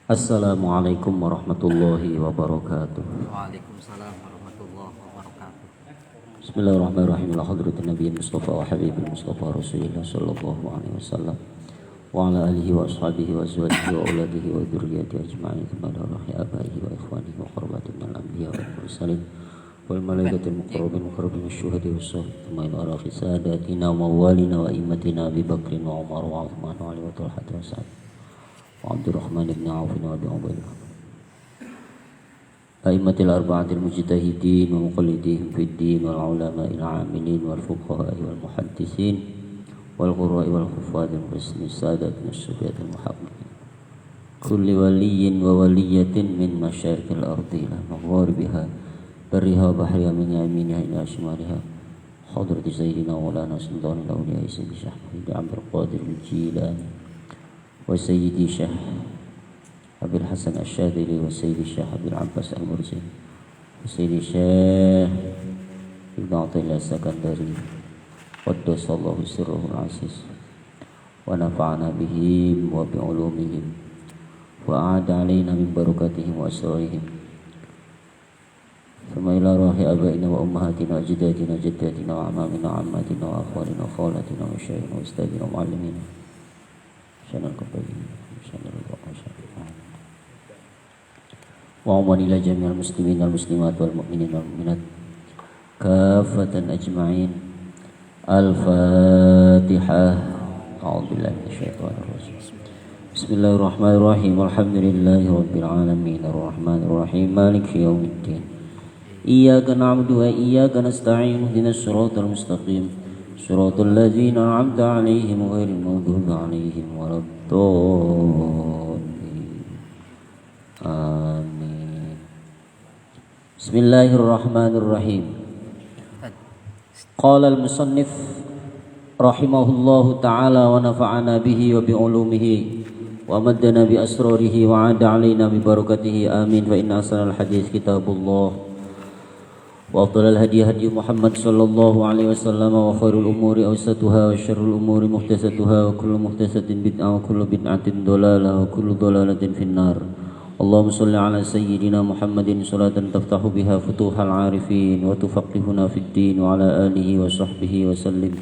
Assalamualaikum warahmatullahi wabarakatuh. Waalaikumsalam warahmatullahi wabarakatuh. Bismillahirrahmanirrahim. Ala hadratin Nabi Mustafa wa Habibul Mustafa Rasulullah sallallahu alaihi wasallam wa ala alihi wa ashabihi wa azwajihi wa auladihi wa dzurriyyatihi ajma'in. Thumma ala ruhi abaihi wa ikhwanihi wa qurbatin minal anbiya wal mursalin wal malaikatil muqarrabin asy-syuhada was-shahid. Thumma ila ruhi sadatina wa mawalina wa immatina Abi Bakrin wa Umar wa Uthman wa Ali wa Talha wa Sa'd wa Abdurrahman ibn Auf wa Abi Ubaidah A'immatil arba'atil mujtahidin wa muqallidihim fid din wal ulama'il 'amilin wal fuqaha'i wal muhaddisin wal qurra'i wal huffadil husni sadatin as-sufiyatil muhaqqiqin kulli waliyyin wa waliyatin min masyariqil ardi ila magharibiha barriha wa bahriha min yaminiha ila shimaliha hadrati sayyidina wa lana sultanil awliya sayyidi Syekh Muhammad Abdul Qadir al-Jilani wa sayyidi Syekh Abil Hasan Asy-Syadzili wa Sayyidi Syekh Abil Abbas Al-Mursi wa Sayyidi Syekh Ibnu Athaillah As-Sakandari qaddasallahu sirruhu al-aziz wa nafa'ana bihim wa bi'ulumihim wa a'ada alaina min barakatihim wa asrarihim thumma ila ruhi abaina wa ummahatina wa ajdatina jaddatina wa amamina wa ammatina wa akhwalina wa khawlatina wa syaikina wa ustadina wa muallimina syanal kabbali syanal al-waqasha wa umman ila jami'al muslimin wal muslimat wal mu'minin wal mu'minat kafatan ajma'in. Al-Fatihah. A'udzu billahi minasyaitonir rajim. Bismillahirrahmanirrahim. Alhamdulillahi rabbil alamin arrahmanir rahim maliki yaumiddin. Iyyaka na'budu wa iyyaka nasta'in ihdinas siratal mustaqim siratal ladzina an'amta 'alaihim ghairil maghdubi 'alaihim waladdallin. Amin. Bismillahirrahmanirrahim. Qala al-musannif rahimahullahu ta'ala wa nafa'ana bihi wa bi'ulumihi wa maddana bi asrarihi wa 'ada 'alaina bi barakatihi amin. Fa inna ahsanal hadits kitabullah wa afdalal hadi hadi Muhammad sallallahu alaihi wasallam wa khairul umuri awsatuha wa syarrul umuri muhdatsatuha wa kullu muhdatsatin bid'ah wa kullu bid'atin dhalalah wa kullu dhalalatin finnar. Allahumma salli ala sayyidina Muhammadin salatan taftahu biha futuhal arifin wa tufaqihuna fid din wa ala alihi wa sahbihi wa sallim.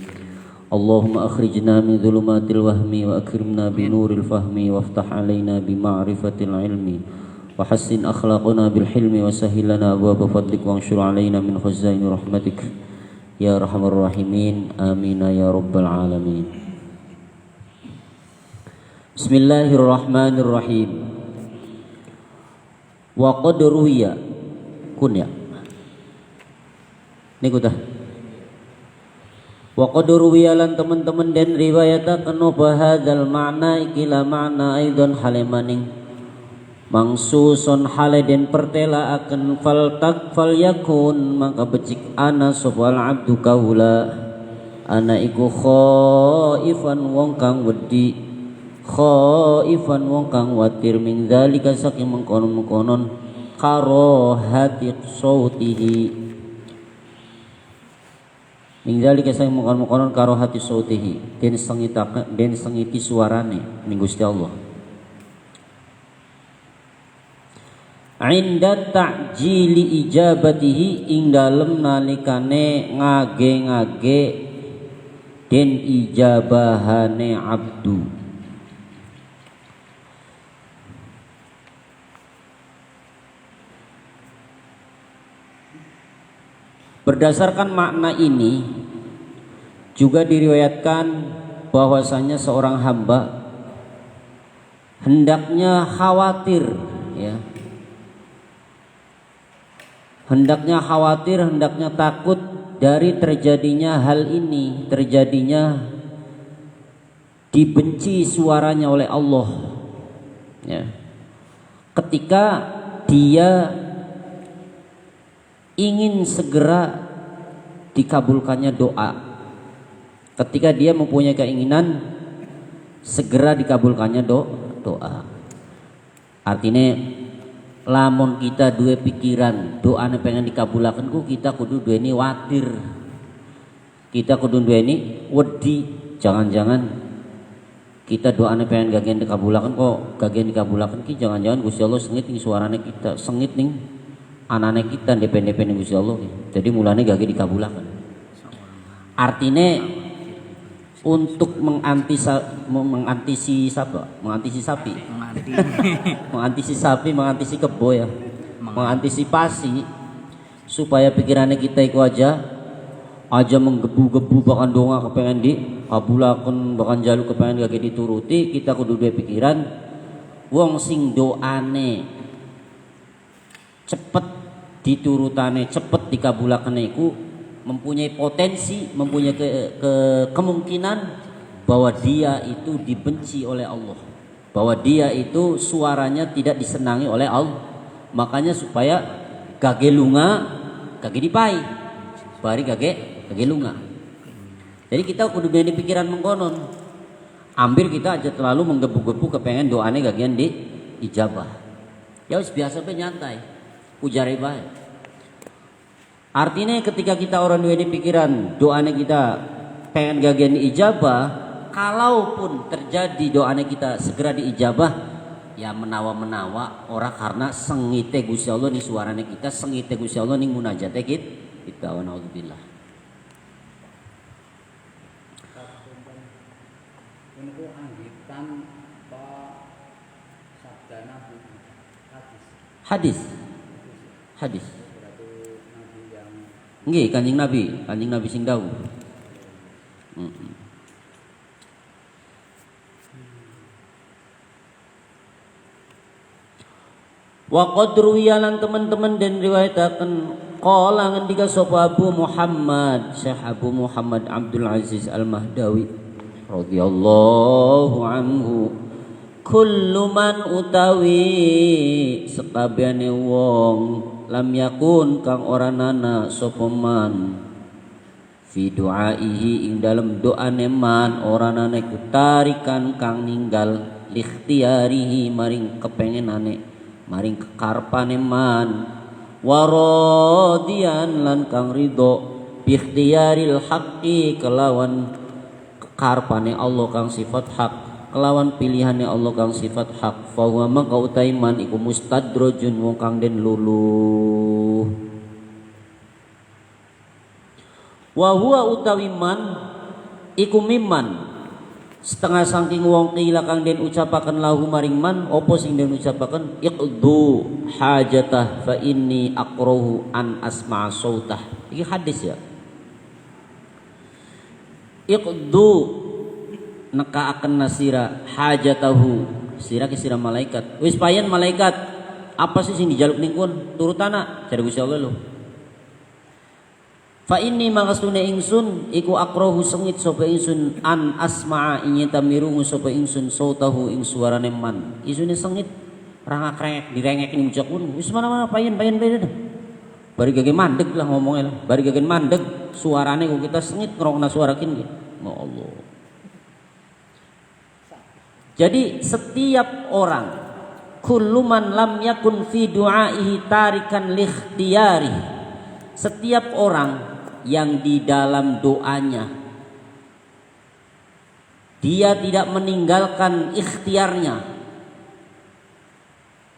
Allahumma akhrijna min dhulumatil wahmi wa akrimna bi nuril fahmi waftah alaina bi ma'rifatil ilmi wa hassin akhlaqana bil hilmi wa sahhil lana abwaaba fadlik wa anshur alaina min khazaini rahmatik ya arhamar rahimin amin ya rabbal alamin. Bismillahirrahmanirrahim. Wa qad ruwiya kunya niku tah wa qad ruwiya lan teman-teman dan riwayataken bahadzal makna ikila makna aidan halemaning mangsuson hale den pertela akan fal yakun maka becik ana sopal abdu kaula ana iku khaifan wong kang wedi khaifan wong kang watir min zalika saking mengkonon-mengkonon karahati sautihi min zalika saking mengkonon-mengkonon karahati sautihi den sengiti suarane ning Gusti Allah inda ta'jili ijabatihi ing dalem nalikane ngage-ngage den ijabahane abdu. Berdasarkan makna ini juga diriwayatkan bahwasanya seorang hamba hendaknya khawatir ya. Hendaknya khawatir, hendaknya takut dari terjadinya hal ini, terjadinya dibenci suaranya oleh Allah ya. Ketika dia ingin segera dikabulkannya doa, ketika dia mempunyai keinginan segera dikabulkannya doa. Artinya lamun kita dua pikiran doanya pengen dikabulakan ku kita kudu dua ini watir, kita kudu dua ini wedi, jangan-jangan Kita doane pengen gagian dikabulakan kok gagian dikabulakan ki jangan-jangan Gusti Allah sengit ning suarane kita, sengit ning anane kita depen-depen Gusti Allah ki. Jadi mulane gage dikabulakan. Artinya untuk mengantisipasi kebo ya, mengantisipasi supaya pikirannya kita itu aja menggebu-gebu bahkan donga kepengen dikabulaken bahkan jaluk kepengen gak dituruti, kita kudu duwe pikiran wong sing doane cepet diturutane cepet dikabulakane iku mempunyai potensi, mempunyai kemungkinan bahwa dia itu dibenci oleh Allah, bahwa dia itu suaranya tidak disenangi oleh Allah. Makanya supaya gage lunga gage dipai bari gage lunga. Jadi kita kudu duwe pikiran mengkonon. Ambil kita aja terlalu menggebu-gebu kepengen doane gagian di ijabah. Ya wis biasa be nyantai. Ujare bae. Artinya ketika kita orang duwe pikiran doane kita pengen gagian di ijabah, kalaupun terjadi doane kita segera diijabah, ya menawa-menawa ora karena sengite Gusti Allah ning suarane kita, sengite Gusti Allah ning munajate kita wa naudzubillah. Untuk anggitan sabda Nabi Hadis. Nggih, Kanjeng Nabi sing dawuh. Wa qad ruwiyalan teman-teman dan riwayataken qala ngendika sapa Abu Muhammad Syekh Abu Muhammad Abdul Aziz Al-Mahdawi radhiyallahu anhu, kullu man utawi sekabehane wong lam yakun kang ora nana sapa man fi du'aihi ing dalem doane man ora nana kutarikan kang ninggal likhtiyarihi maring kepengenane maring kekarpane man waradian lan kang ridho bi ikhtiyaril haqqi kelawan kekarpane Allah kang sifat hak, kelawan pilihannya Allah kang sifat hak, fa huwa maka utaiman iku mustadrajun wong kang den luluh. Wa huwa utawi man iku mimman setengah saking wong qila kang den ucapaken lahu maring man apa sing den ucapaken iqdu hajatah fa inni aqrahu an asma'a sautah. Iki hadis ya. Iqdu neka akan nasira hajatahu sira ke sira malaikat wis payen malaikat apa sih sing dijaluk ningkun turutana cari Gusti Allah lho. Fa inni mangastune ingsun iku akrahu sengit sapa ingsun an asma'a ing tamirungu sapa ingsun sautahu ing suarane man isune sengit rangak-rengek direngek ning mujakun wis mana-mana payen bari gage mandeg lah ngomongnya lah bari gage mandeg suarane kok kita sengit ngrungokna suara kene ya Allah. Jadi setiap orang kullu man lam yakun fi du'aihi tarikan likhtiyari, setiap orang yang di dalam doanya dia tidak meninggalkan ikhtiarnya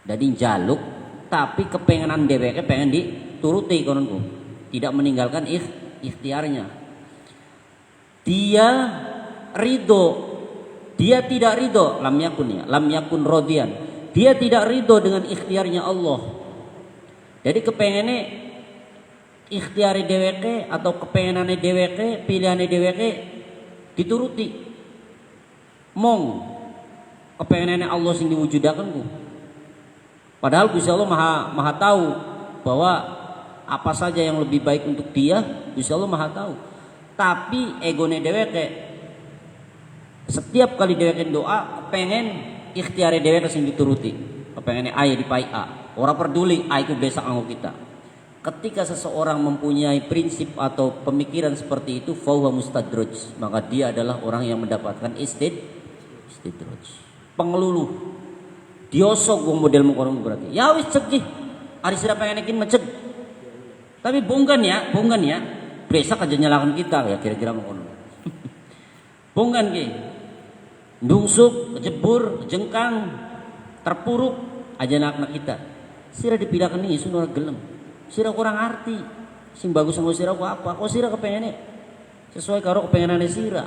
jadi jaluk tapi kepengenan dheweke pengen dituruti kononku tidak meninggalkan ikhtiarnya, dia ridho, dia tidak ridho, lam yakun rodian, dia tidak ridho dengan ikhtiarnya Allah. Jadi kepengennya ikhtiari dheweke atau kepengenane dheweke, pilihane dheweke dituruti. Mong kepengenane Allah sing diwujudaken ku. Padahal Gusti Allah maha tahu bahwa apa saja yang lebih baik untuk dia, Gusti Allah maha tahu. Tapi egone dheweke setiap kali dheweke doa pengen ikhtiare dheweke sing dituruti. Kepengene A ya dipai A. Ora peduli A iku besak kanggo kita. Ketika seseorang mempunyai prinsip atau pemikiran seperti itu, fahuwa mustadraj, maka dia adalah orang yang mendapatkan istidraj. Pengeluluh. Diosok wong model mengkono berarti. Ya wis cegih. Ari sira pengen ikin meceg. Tapi bongkan ya. Besok aja nyalakan kita ya kira-kira mengkono. Bongkan ki. ndungsuk, kejebur, jengkang, terpuruk aja anak kita. Sira dipindahkan ini sun ora gelem. Sira kurang arti. Sing bagus sama sira ku apa? Kok sira kepengene sesuai karo kepengenane sira.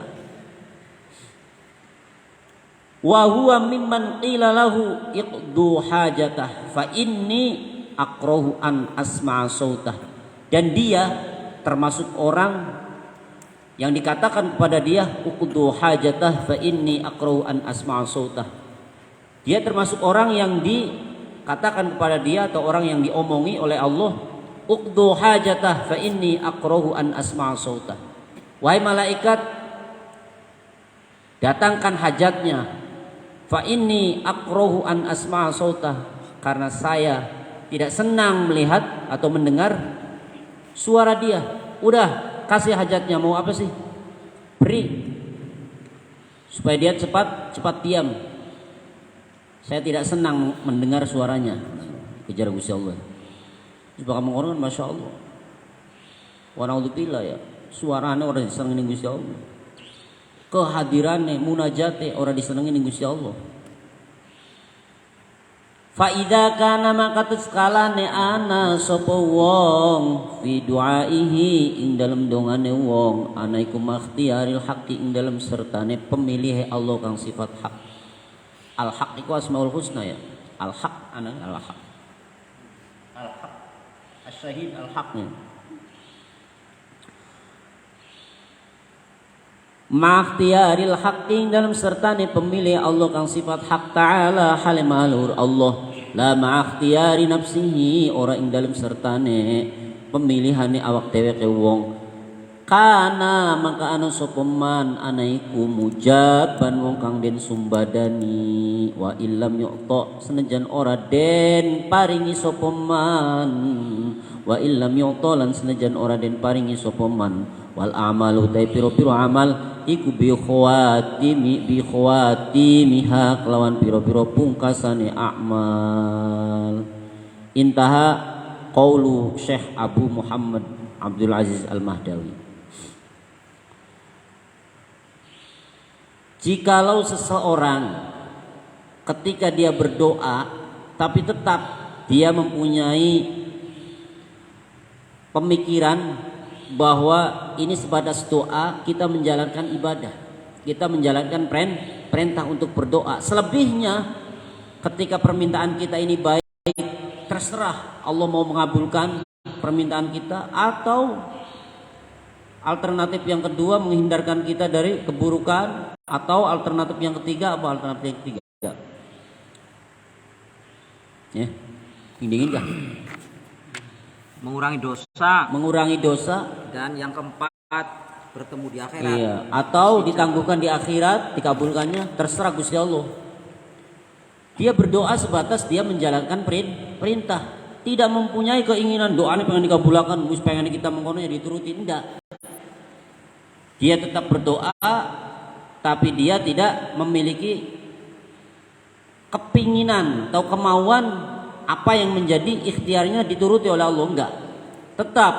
Wa huwa mimman qila lahu iqdu hajatah fa inni akrahu an asma'a sautah. Dan dia termasuk orang yang dikatakan kepada dia uqdu hajatah fa inni akrahu an asma'a sautah. Dia termasuk orang yang dikatakan kepada dia atau orang yang diomongi oleh Allah uqdu hajatah fa inni akrahu an asma'a sautah. Wahai malaikat, datangkan hajatnya. Fa inni akrahu an asma'a sautah, karena saya tidak senang melihat atau mendengar suara dia. Udah, kasih hajatnya, mau apa sih? Beri. Supaya dia cepat diam. Saya tidak senang mendengar suaranya. Kejar Gusti Allah. Sebab kamu Masya Allah. Wa naudzubillah ya. Suaranya orang disenangi Gusti Allah. Kehadirannya, munajatnya orang disenangi Gusti Allah. Fa idza kana maka taskalane ana sapa wong fi duaihi ing dalem dongane wong ana iku makhtiyaril haqqi ing dalem sertane pemilih Allah kang sifat hak. Al haq iku asmaul husna ya. Al haq ana al haq. Al haq. Asyahid al haqnya. Makhtiyaril haqqi dalam sertane pemilih Allah kang sifat hak ta'ala halimalur Allah la makhtiyari nafsihi ora ing dalam sertane pemilihane awak dheweke wong kana maka ana sapa man anaiku mujaban wong kang den sumbadani wa illam yu'ta senajan ora den paringi sapa man wa illam yu'ta lan senajan ora den paringi sapa man wal amalu ta piro-piro amal iku bi khawatimiha kelawan piro-piro pungkasane amal. Intaha qaulu Syekh Abu Muhammad Abdul Aziz Al-Mahdawi. Jikalau seseorang ketika dia berdoa tapi tetap dia mempunyai pemikiran bahwa ini sebatas doa, kita menjalankan ibadah, kita menjalankan perintah untuk berdoa. Selebihnya ketika permintaan kita ini baik, terserah Allah mau mengabulkan permintaan kita, atau alternatif yang kedua menghindarkan kita dari keburukan, atau alternatif yang ketiga apa alternatif yang ketiga? Ya, dingin kah? Mengurangi dosa dan yang keempat bertemu di akhirat. Iya, atau ditangguhkan di akhirat, dikabulkannya, terserah Gusti Allah. Dia berdoa sebatas dia menjalankan perintah, tidak mempunyai keinginan doanya pengen dikabulkan, pengen kita mengkononya dituruti, enggak. Dia tetap berdoa tapi dia tidak memiliki kepinginan atau kemauan apa yang menjadi ikhtiarnya dituruti oleh Allah, enggak. Tetap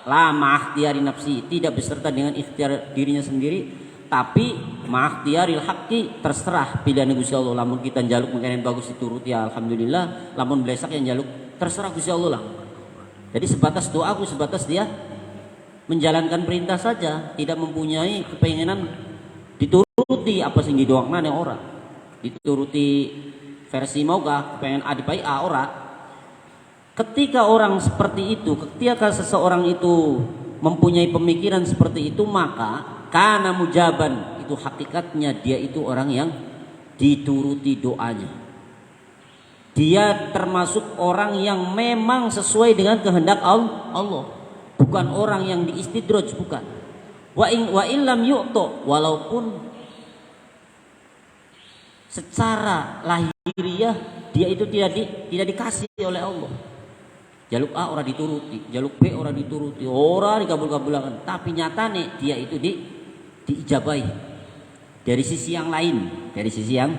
la ma'akhtiyari nafsi, tidak beserta dengan ikhtiar dirinya sendiri, tapi ma'akhtiyaril haqqi, terserah pilihan Gusti Allah. Lamun kita njaluk mungkin bagus dituruti ya alhamdulillah, lamun blesak yang njaluk terserah Gusti Allah lah. Jadi sebatas doaku, sebatas dia menjalankan perintah saja, tidak mempunyai kepinginan dituruti apa sing didoakna ning ora. Dituruti versi moga pengen adipai a ora. Ketika orang seperti itu, ketika seseorang itu mempunyai pemikiran seperti itu, maka kana mujaban, itu hakikatnya dia itu orang yang dituruti doanya. Dia termasuk orang yang memang sesuai dengan kehendak Allah, bukan orang yang diistidraj, bukan. Wa illam yu'ta, walaupun secara lahiriah dia itu tidak dikasih oleh Allah. Jaluk A ora dituruti, jaluk B ora dituruti, ora dikabul-kabulakan, tapi nyatane dia itu diijabahi dari sisi yang lain, dari sisi yang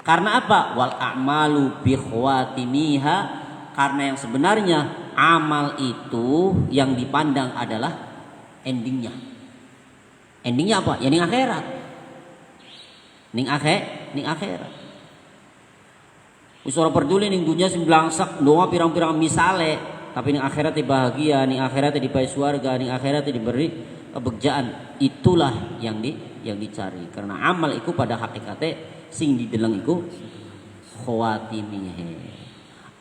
karena apa? Wal a'malu bi khawatimiha, karena yang sebenarnya amal itu yang dipandang adalah endingnya. Endingnya apa? Ending akhirat. ning akhirat. Wis ora peduli ning dunya sing blangsak doa pirang-pirang misale, tapi ning akhirat bahagia, ning akhirat dipae surga, ning akhirat diberi kebahagiaan. Itulah yang dicari. Karena amal iku pada hakikate sing dideleng iku khawatimihe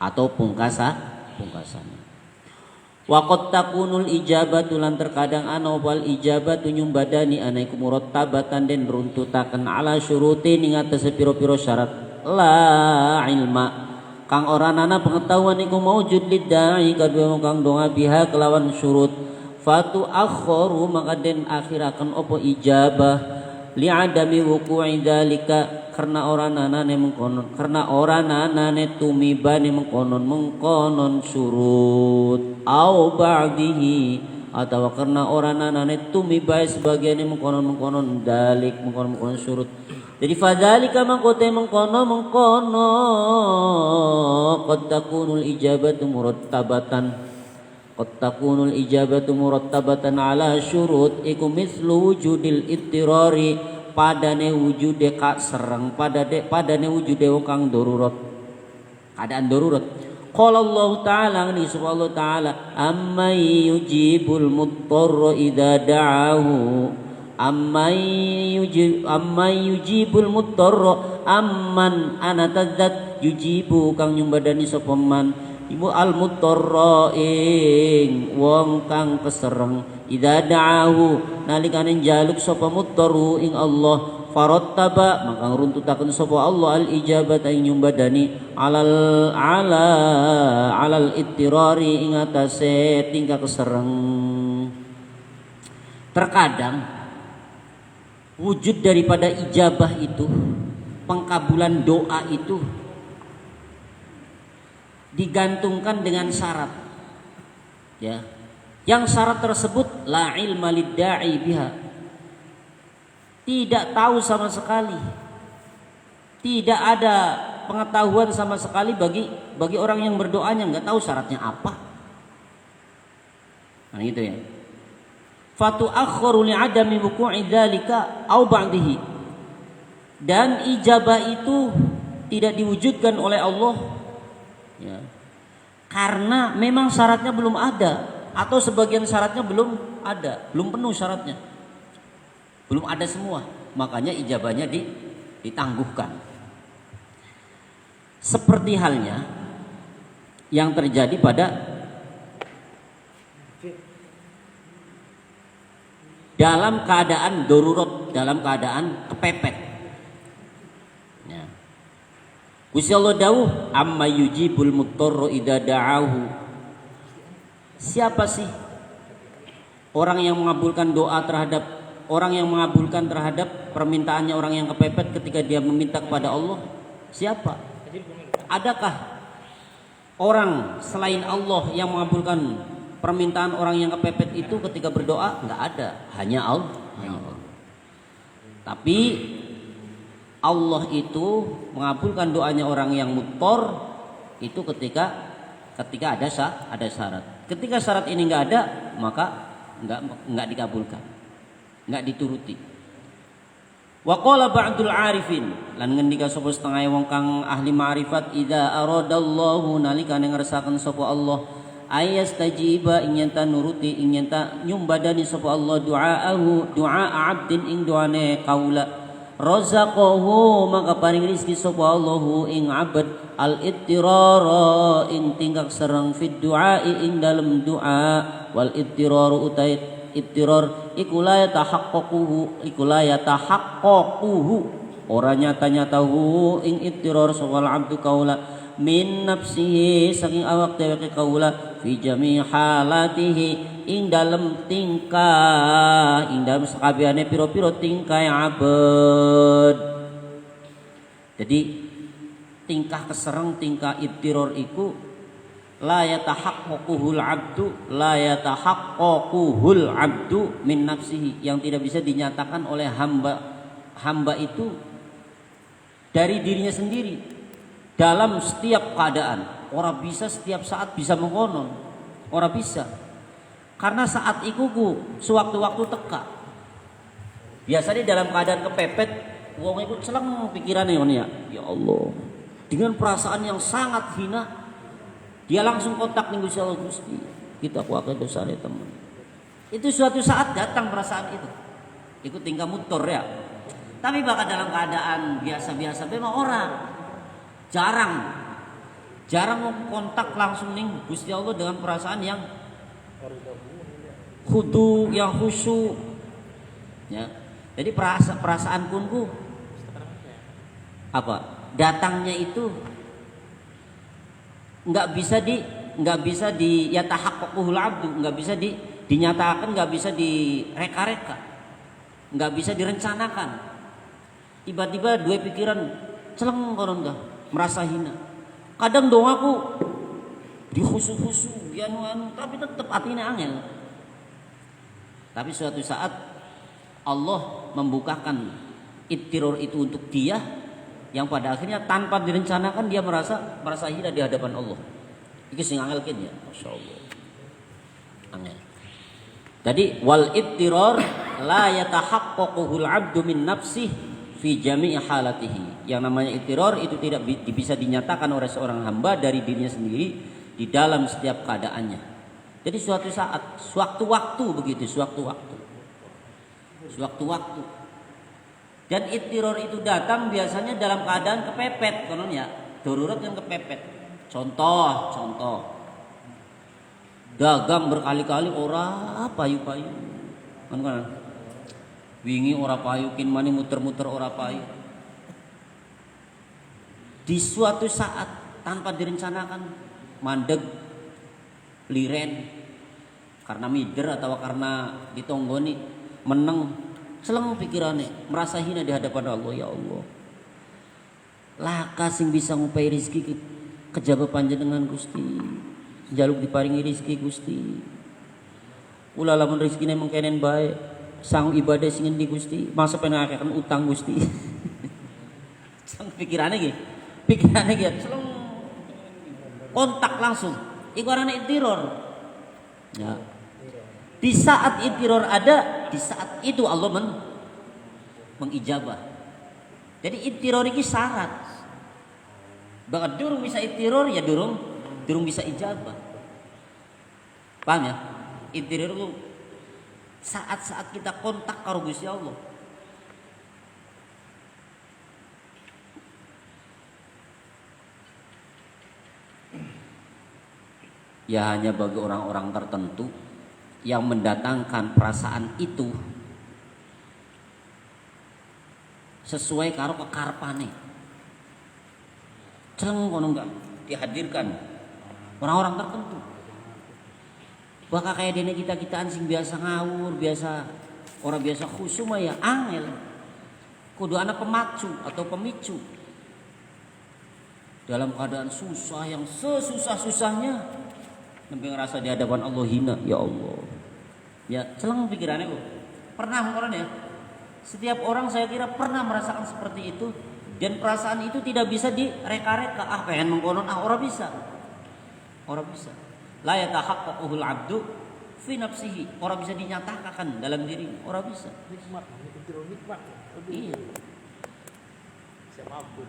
atau pungkasan. Wa qad takunul ijabatu lan terkadang ana wal ijabatu nyumbadani ana iku murattabatan den runtutaken ala syuruti ning atase pira-pira syarat la ilma kang ora nana pengetahuan iku maujud lidai kadua kang donga biha kelawan syurut fatu akharu maka den akhiraken opo ijabah li adami wuqu'i dzalika karena ora nanane mengkonon karena ora nanane tumibane mengkonon syurut au ba'dihi atau karena ora nanane tumibai sebagian mengkonon dalik mengkonon syurut. Jadi fadzalika mangkote mengkono qad takunul ijabatu murattabatan ala syurut iku mislu wujudil ittirari padane wujude kak sereng padane wujude kang darurat keadaan darurat. Qala Allah Ta'ala ni subhanahu wa ta'ala amma yujibul muttarra idza da'ahu amman yujibul muttarra amman ana tadzat yujibu kang nyumbadani sapa man ibu al muttarra ing wong kang kesereng idza da'ahu nalikane njaluk sapa muttarru ing Allah farattaba maka runtutaken sapa Allah al ijabata ing nyumbadani alal ittirari ing atase tingkah kesereng. Terkadang wujud daripada ijabah itu, pengkabulan doa itu digantungkan dengan syarat. Ya. Yang syarat tersebut la ilma lidda'i biha. Tidak tahu sama sekali. Tidak ada pengetahuan sama sekali bagi orang yang berdoanya, enggak tahu syaratnya apa. Nah gitu ya. Fatu akharu li'adami wuqu'i dzalika au ba'dihi. Dan ijabah itu tidak diwujudkan oleh Allah ya. Karena memang syaratnya belum ada atau sebagian syaratnya belum ada, belum penuh syaratnya. Belum ada semua. Makanya ijabahnya ditangguhkan. Seperti halnya yang terjadi pada dalam keadaan darurat, dalam keadaan kepepet. Ya. Gusti Allah dawuh, amma yujibul muttarra idza da'ahu. Siapa sih orang yang mengabulkan doa terhadap orang yang mengabulkan terhadap permintaannya orang yang kepepet ketika dia meminta kepada Allah? Siapa? Adakah orang selain Allah yang mengabulkan permintaan orang yang kepepet itu ketika berdoa? Enggak ada, hanya Allah. Tapi Allah itu mengabulkan doanya orang yang muttor itu ketika ada syarat. Ketika syarat ini enggak ada, maka enggak dikabulkan, enggak dituruti. Wa qala ba'dul arifin lan ngendika sapa setengah wong kang ahli ma'rifat idza aradallahu nalikane ngersakaken sapa Allah ayastajiba ing yen nuruti ing yen nyumbadani sapa Allah du'aahu du'a 'abdin ing doane kaula razaqahu maka paring rezeki sapa Allah ing 'abd al ittirara ing tingkak sereng fid du'a ing dalem doa wal ittiraru utait ittirar iku la yatahaqqaquhu ora nyata-nyatahu ing ittirar sawal abdu kaula min nafsihi saking awak dheweke kaula fi jami halatihi ing dalem tingkah ing dalem sakabehane pira-pira tingkah abad. Jadi tingkah kesereng tingkah ittirar iku la yatahaqqaquhul abdu min nafsihi yang tidak bisa dinyatakan oleh hamba itu dari dirinya sendiri dalam setiap keadaan. Orang bisa setiap saat bisa mengkonon, orang bisa karena saat iku sewaktu-waktu teka. Biasanya dalam keadaan kepepet wong iku celeng pikirane ngono ya. Ya Allah. Dengan perasaan yang sangat hina, dia langsung kontak ning Gusti Allah, Gusti. Kita kuake dosane teman. Itu suatu saat datang perasaan itu. Ikut tingkah mutor ya. Tapi bakal dalam keadaan biasa-biasa memang orang jarang mau kontak langsung ning Gusti Allah dengan perasaan yang khudu, yang khusyuk. Ya. Jadi perasaan kunku apa? Datangnya itu nggak bisa di ya tahaqqul abdu, nggak bisa dinyatakan, nggak bisa direka-reka, nggak bisa direncanakan. Tiba-tiba dua pikiran celeng konon dah, merasa hina. Kadang doaku dihusu-husu, ya anu, tapi tetap hatinya angel. Tapi suatu saat Allah membukakan ittiror itu untuk dia, yang pada akhirnya tanpa direncanakan dia merasa hina di hadapan Allah. Iki sing angel kin ya, masyaallah. Angel. Tadi wal ittiror la yatahaqqaquhul 'abdu min nafsihi fi jami'i halatihi. Yang namanya ittiror itu tidak bisa dinyatakan oleh seorang hamba dari dirinya sendiri di dalam setiap keadaannya. Jadi suatu saat, sewaktu-waktu begitu, sewaktu-waktu. Dan ittiror itu datang biasanya dalam keadaan kepepet, konon ya, darurat yang kepepet. Contoh, dagang berkali-kali ora payu-payu, kan? Wingi ora payu, kin mani muter-muter ora payu. Di suatu saat tanpa direncanakan mandeg, liren, karena mider atau karena ditonggoni, meneng. Seleng pikirannya, merasa hina di hadapan Allah. Ya Allah, laka sing bisa ngupai rizki kejaba panjenengan Gusti, jaluk diparingi rizki Gusti. Ulah lamun rizkine mengkenen bae, sang ibadah sing endi Gusti, masa penakaken utang Gusti. Sang pikirannya gitu, seleng kontak langsung. Iku arane ittiror. Ya. Di saat ittiror ada, di saat itu Allah mengijabah. Jadi ittiror ini syarat. Bahkan durung bisa ittiror ya durung bisa ijabah. Paham ya? Ittiror itu saat-saat kita kontak karo Gusti Allah. Ya hanya bagi orang-orang tertentu yang mendatangkan perasaan itu sesuai karo kekarepane. Celeng kono enggak dihadirkan orang-orang tertentu. Bakal kayak dene kita-kitaan sing biasa ngawur, orang biasa khusyuk mah ya angel. Kudu ana pemacu atau pemicu. Dalam keadaan susah yang sesusah-susahnya sampai ngerasa di hadapan Allah hina, ya Allah. Ya, celeng pikirannya kok. Pernah orang ya. Setiap orang saya kira pernah merasakan seperti itu, dan perasaan itu tidak bisa direka-reka. Pengen mengkonon, orang bisa. La yatahaqqaquhul 'abdu fi nafsihi. Orang bisa dinyatakan dalam diri, orang bisa. Nikmat. Iya. Siapapun.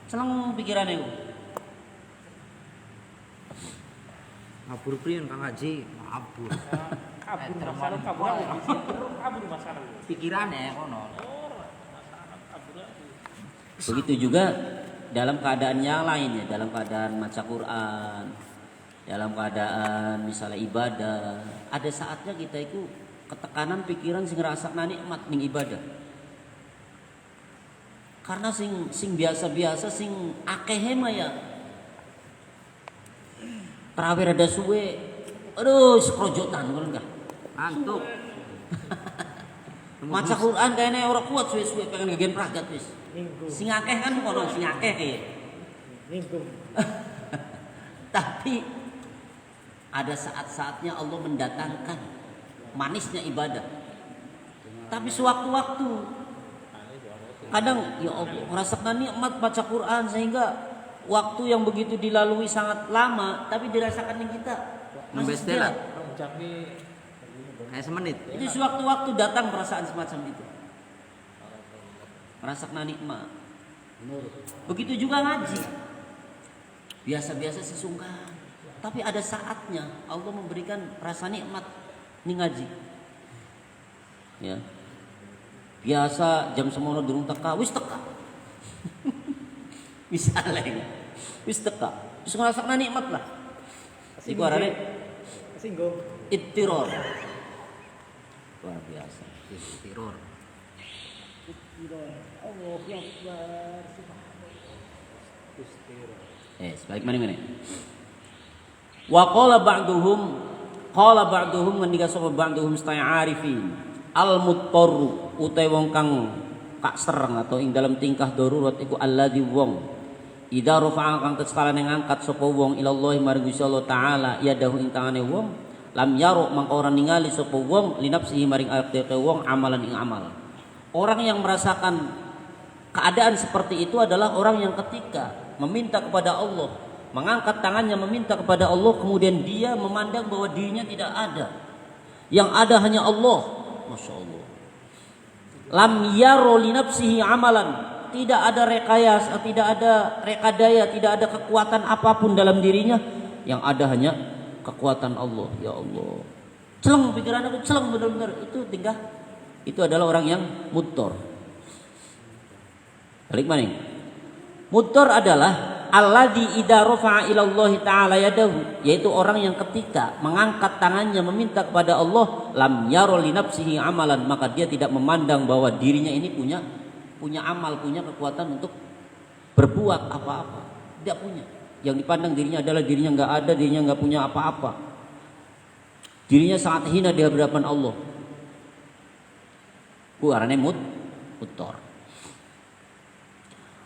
Celeng pikirannya kok. Ngabur priyen Kang Haji, ngabur. Kabur masalah. Pikirannya kono. Begitu juga dalam keadaan yang lain ya, dalam keadaan maca Quran, dalam keadaan misalnya ibadah, ada saatnya kita itu ketekanan pikiran sing ngrasakna nikmat ning ibadah. Karena sing biasa-biasa sing akeh mah ya terawih rada suwe, aduh sekrojotan ngono enggak. Antuk. Maca Quran kayaknya orang kuat suwe-suwe pengen ngegen pragat wis. Sing akeh kan kono sing akeh kayak. Tapi ada saat-saatnya Allah mendatangkan manisnya ibadah. Tapi sewaktu-waktu kadang ya Allah merasakan nikmat baca Quran sehingga waktu yang begitu dilalui sangat lama tapi dirasakan yang kita masih sejenak. Kayak semenit. Jadi sewaktu-waktu datang perasaan semacam itu. Merasakan nikmat. Menurut. Begitu juga ngaji. Biasa-biasa sesungguhan. Tapi ada saatnya Allah memberikan rasa nikmat nih ngaji. Ya. Biasa jam semono durung teka, wis teka. Misalnya, wis teka. Wis ngerasakan nikmat lah. Iku arane Singgung. ittiror. Luar biasa. Tiror. Allah Akbar. Subhanallah. Baik mana? Wa qala ba'duhum ngendika sapa ba'duhum sta'arifin al-muttarru utai wong kang kak sereng atau ing dalam tingkah darurat iku alladzi wong idza rafa'a kang tetskala ngangkat sapa wong ilallahi maring Gusti Allah taala yadahu ing tangane wong lam yaro mangka ora ningali sapa wong linapsihi maring awake wong amalan ing amal. Orang yang merasakan keadaan seperti itu adalah orang yang ketika meminta kepada Allah, mengangkat tangannya meminta kepada Allah, kemudian dia memandang bahwa dirinya tidak ada, yang ada hanya Allah. Masya Allah. Lam yaro li nafsihi amalan, tidak ada rekayasa, tidak ada rekadaya, tidak ada kekuatan apapun dalam dirinya, yang ada hanya kekuatan Allah. Ya Allah, celeng pikiran aku, celeng benar-benar itu tingkah. Itu adalah orang yang muttor. Balik maning. Muttor adalah alladzi idza rafa'a ila Allah taala yadahu, yaitu orang yang ketika mengangkat tangannya meminta kepada Allah lam yaro li nafsihi amalan, maka dia tidak memandang bahwa dirinya ini punya amal, punya kekuatan untuk berbuat apa-apa. Tidak punya. Yang dipandang dirinya adalah dirinya enggak ada, dirinya enggak punya apa-apa. Dirinya sangat hina di hadapan Allah. Ku arane muttor.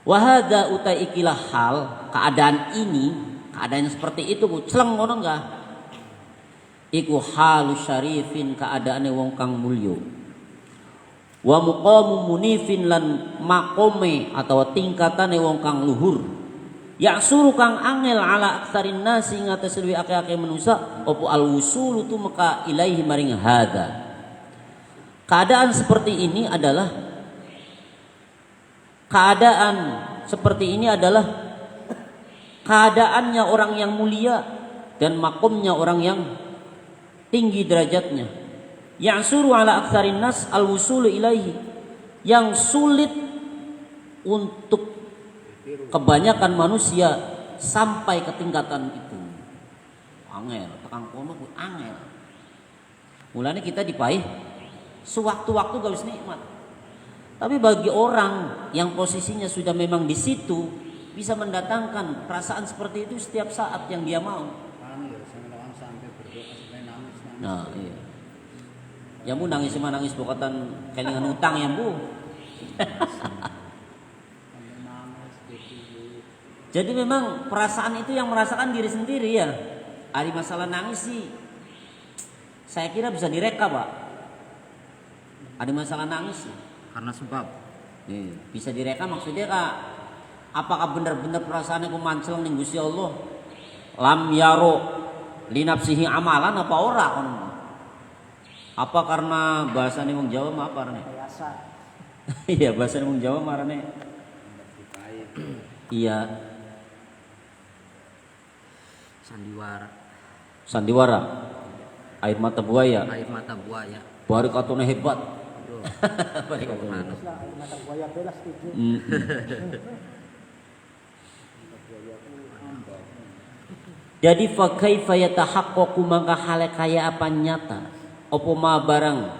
Wahada utai ikilah hal keadaan ini, keadaan seperti itu ku celeng ngono enggak? Iku halu syarifin keadaane wong kang mulya. Wa muqamu munifin lan makome atau tingkatane wong kang luhur. Ya suruh kang angel ala aksarin nasi ngatas luwih akeh-akeh manusa opo al wusulu tu maka ilaihi maring hada. Keadaan seperti ini adalah keadaannya orang yang mulia dan makomnya orang yang tinggi derajatnya. Yang suruh ala aktsarin nas al-wusulu ilaihi, yang sulit untuk kebanyakan manusia sampai ke tingkatan itu. Angel, tekan kono ku angel. Mulane kita dipaih sewaktu-waktu gak bisa nikmat. Tapi bagi orang yang posisinya sudah memang di situ, bisa mendatangkan perasaan seperti itu setiap saat yang dia mau. Sampai berdoa sampai nangis. Nah, iya. Ya bu nangis sama nangis bukan kelingan utang ya bu. Jadi memang perasaan itu yang merasakan diri sendiri ya. Ada masalah nangis sih, saya kira bisa direka pak. Ada masalah nangis sih. Karena sebab Bisa direka maksudnya kak, apakah benar-benar perasaannya kumancel ning Gusti Allah? Lam yaro li nafsihi amalan apa ora kono? Apa karena bahasane wong Jawa mah apa rene? Iya, bahasane wong Jawa marane. Iya. Sandiwara. Air mata buaya. Barikatune hebat. Jadi fa kaifa yatahaqqaqu maka hale kaya apa nyata apa ma barang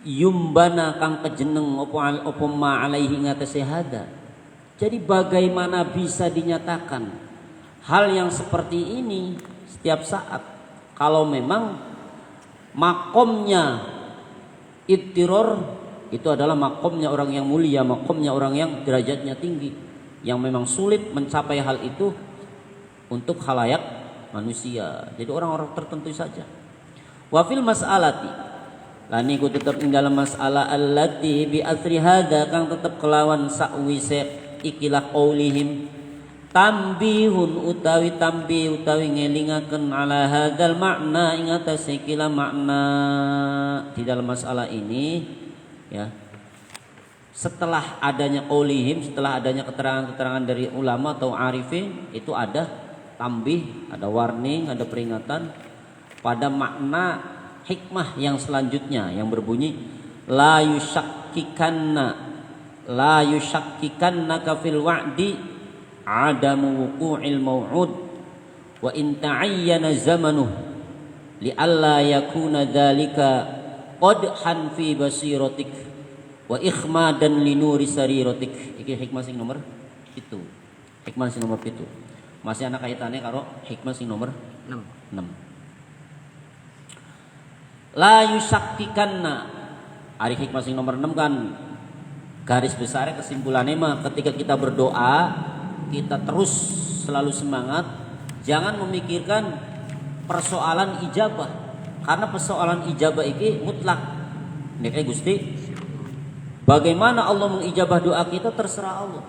yumbana kang kejeneng apa ma alaihi ngatasé hada. Jadi bagaimana bisa dinyatakan hal yang seperti ini setiap saat kalau memang makomnya ittiror itu adalah makomnya orang yang mulia, makomnya orang yang derajatnya tinggi, yang memang sulit mencapai hal itu untuk khalayak manusia. Jadi orang-orang tertentu saja. Wa fil mas'alati lan iku tetep ing dalam masalah allati bi athri hada kang tetep kelawan sakwise ikilah qaulihim tambihun utawi ngelingaken ala hadzal makna ing atas ikilah makna di dalam masalah ini ya. setelah adanya qaulihim, setelah adanya keterangan-keterangan dari ulama atau arifin, itu ada tambih, ada warning, ada peringatan pada makna hikmah yang selanjutnya yang berbunyi la yushakkikannaka fil wa'di adamu wuqu'il maw'ud wa in ta'ayyana zamanuh li alla yakuna dzalika qadhan fi basiratik wa ikhmadan li nuri sariratik. Iki hikmah sing nomor itu. Hikmah sing nomor itu. Masih ana kaitannya karo hikmah sing nomor 6. 6. La yusakkikanna. Ari hikmah sing nomor 6 kan garis besarnya kesimpulannya mah ketika kita berdoa kita terus selalu semangat, jangan memikirkan persoalan ijabah, karena persoalan ijabah ini mutlak. Nek Gusti, bagaimana Allah mengijabah doa kita terserah Allah.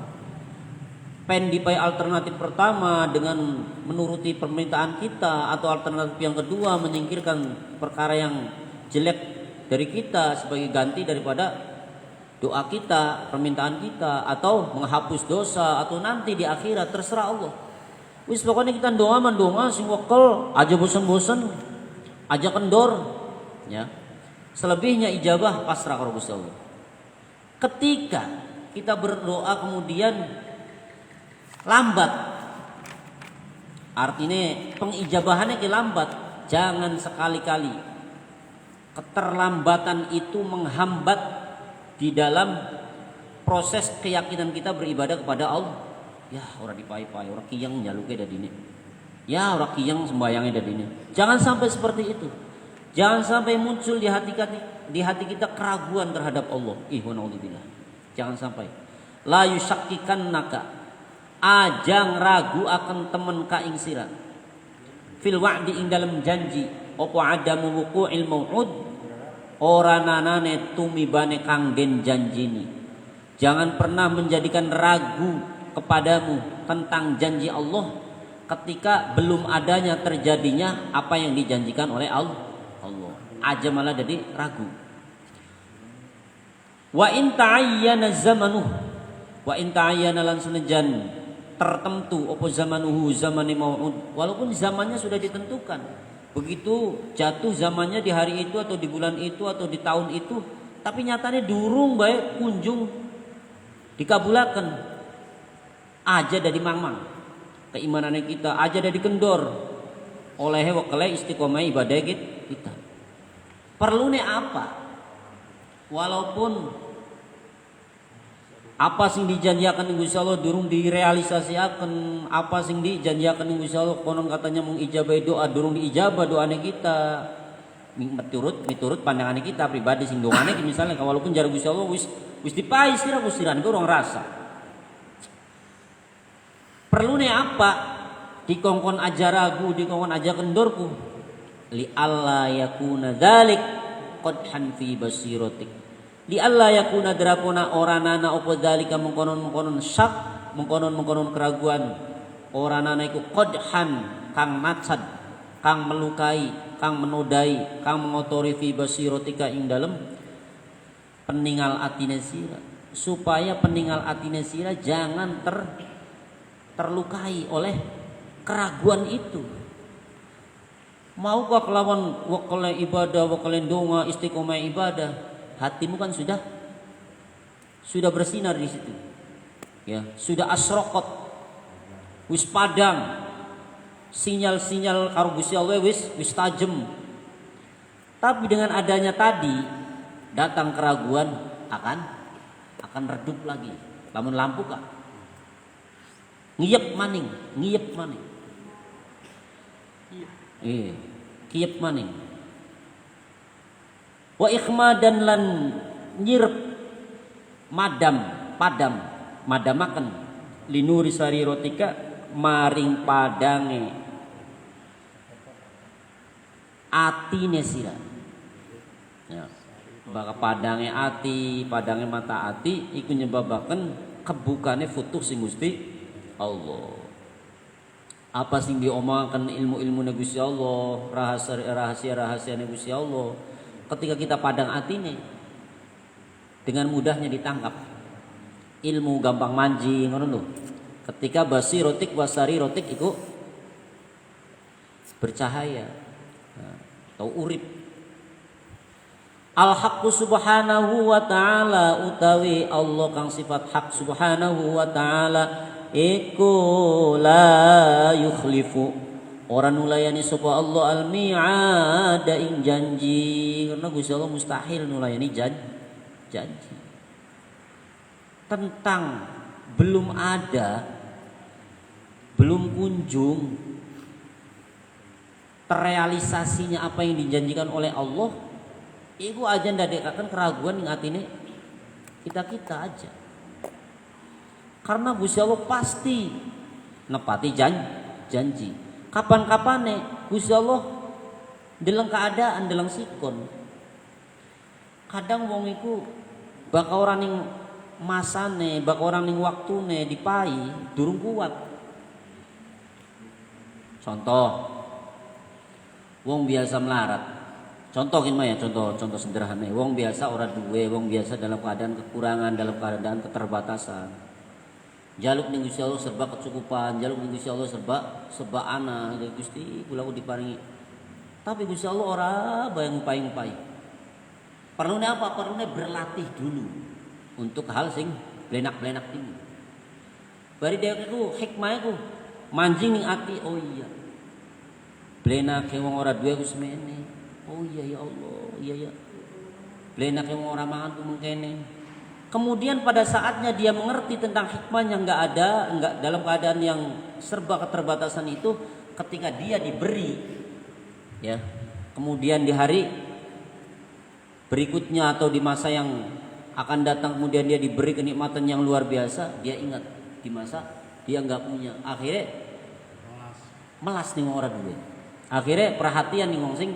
Pendipai alternatif pertama dengan menuruti permintaan kita, atau alternatif yang kedua menyingkirkan perkara yang jelek dari kita sebagai ganti daripada doa kita, permintaan kita, atau menghapus dosa, atau nanti di akhirat terserah Allah. Wis pokoknya kita doa sing wekel aja bosan-bosan, aja kendor, ya. Selebihnya ijabah pasrah karo Gusti Allah. Ketika kita berdoa kemudian lambat, artinya pengijabahannya lambat, jangan sekali-kali keterlambatan itu menghambat di dalam proses keyakinan kita beribadah kepada Allah. Ya orang dipai-pai, orang kiyang nyaluke dari ini. Ya orang kiyang sembayangnya dari ini. Jangan sampai seperti itu. Jangan sampai muncul di hati kita keraguan terhadap Allah. Naudzubillah. Jangan sampai. La yusakkikannaka, ajang ragu akan temen ka ing sira. Fil wa'di ing dalam janji, apa adamu wuqu'il mau'ud, ora nanane tumibane kang den janjini. Jangan pernah menjadikan ragu kepadamu tentang janji Allah ketika belum adanya terjadinya apa yang dijanjikan oleh Allah. Aja malah jadi ragu. Wa in ta'ayyana zamanuh, wa in ta'ayyana lan senajan tertentu apa zamanuhu zamane mau'ud, walaupun zamannya sudah ditentukan. Begitu jatuh zamannya di hari itu atau di bulan itu atau di tahun itu, tapi nyatanya durung baik kunjung dikabulakan. Aja dari mangmang keimanannya kita, aja dari kendor oleh wakale istiqomah ibadah kita. Perlunya apa? Walaupun apa sing dijanjikan Gusti Allah durung direalisasiaken, apa sing dijanjikan Gusti Allah konon katanya mengijabah doa durung diijabah doane kita. Miturut pandangan kita pribadi sing dongane misalnya walaupun jar Gusti Allah wis dipai sira kusiran ku urang rasa. Perlunya apa? Dikongkon aja ragu, dikongkon aja kendorku. Li alla yakuna dzalik qadhan fi basiratik. Di Allah yakuna drapona oranana opo dzalika mengkonon syak, mengkonon keraguan. Oranana iku qadhan kang matsad, kang melukai, kang menodai, kang mengotori fi basiratika ing dalem peningal atine sira. Supaya peningal atine sira jangan terlukai oleh keraguan itu. Maukah kelawan wakale ibadah, wakale donga, istiqomah ibadah, hatimu kan sudah bersinar di situ. Ya, sudah asraqat. Wis padang. Sinyal-sinyal karo Gusti Allah wis tajem. Tapi dengan adanya tadi datang keraguan akan redup lagi. Lamun lampu kah? Ngiyep maning. Kiyep maning. Wa ikhmadan lan nyirep madamaken linuri sarirotika maring padange atine sira. Ya. Baka padange ati, padange mata ati iku nyebabaken kebukane futuh sing Gusti Allah. Apa sing diomongkan ilmu-ilmu Gusti Allah, rahasia Gusti Allah, ketika kita padang atine dengan mudahnya ditangkap. ilmu gampang manji ngono lho. Ketika basirotik wasarirotik iku bercahaya atau urip. Al-haqqu subhanahu wa ta'ala utawi Allah kang sifat hak subhanahu wa ta'ala iku la yukhlifu ora nulayani sapa Allah al-mi'ad ing janji, karena Gusti Allah mustahil nulayani janji. Tentang belum ada, belum kunjung terrealisasinya apa yang dijanjikan oleh Allah, iku aja ndadekaken keraguan ing atine kita aja. Karena Gusti Allah pasti nepati janji. Kapan-kapane Gusti Allah dalam keadaan dalam sikon. Kadang wong iku bakal orang ning masane, bakal orang ning waktune dipai durung kuat. Contoh, wong biasa melarat. Contohin mah ya, contoh sederhana. Wong biasa ora duwe, wong biasa dalam keadaan kekurangan, dalam keadaan keterbatasan. Jaluk ning Gusti Allah serba kecukupan, jaluk ning Gusti Allah serba ana, Gusti kula diparingi. Tapi Gusti Allah ora bayang pai. Perlunya apa? Perlunya berlatih dulu untuk hal sing blenak-blenak ini. Bari dheweke ku hikmah ku manjing ning ati, oh iya. Blenake wong ora duwe ku semene. Oh iya ya Allah, iya ya. Blenake wong ora mangan ku mengkene. Kemudian pada saatnya dia mengerti tentang hikmahnya enggak dalam keadaan yang serba keterbatasan itu, ketika dia diberi ya. Kemudian di hari berikutnya atau di masa yang akan datang kemudian dia diberi kenikmatan yang luar biasa, dia ingat di masa dia enggak punya. Akhirnya melas nih orang duwe. Akhirnya perhatian nih wong sing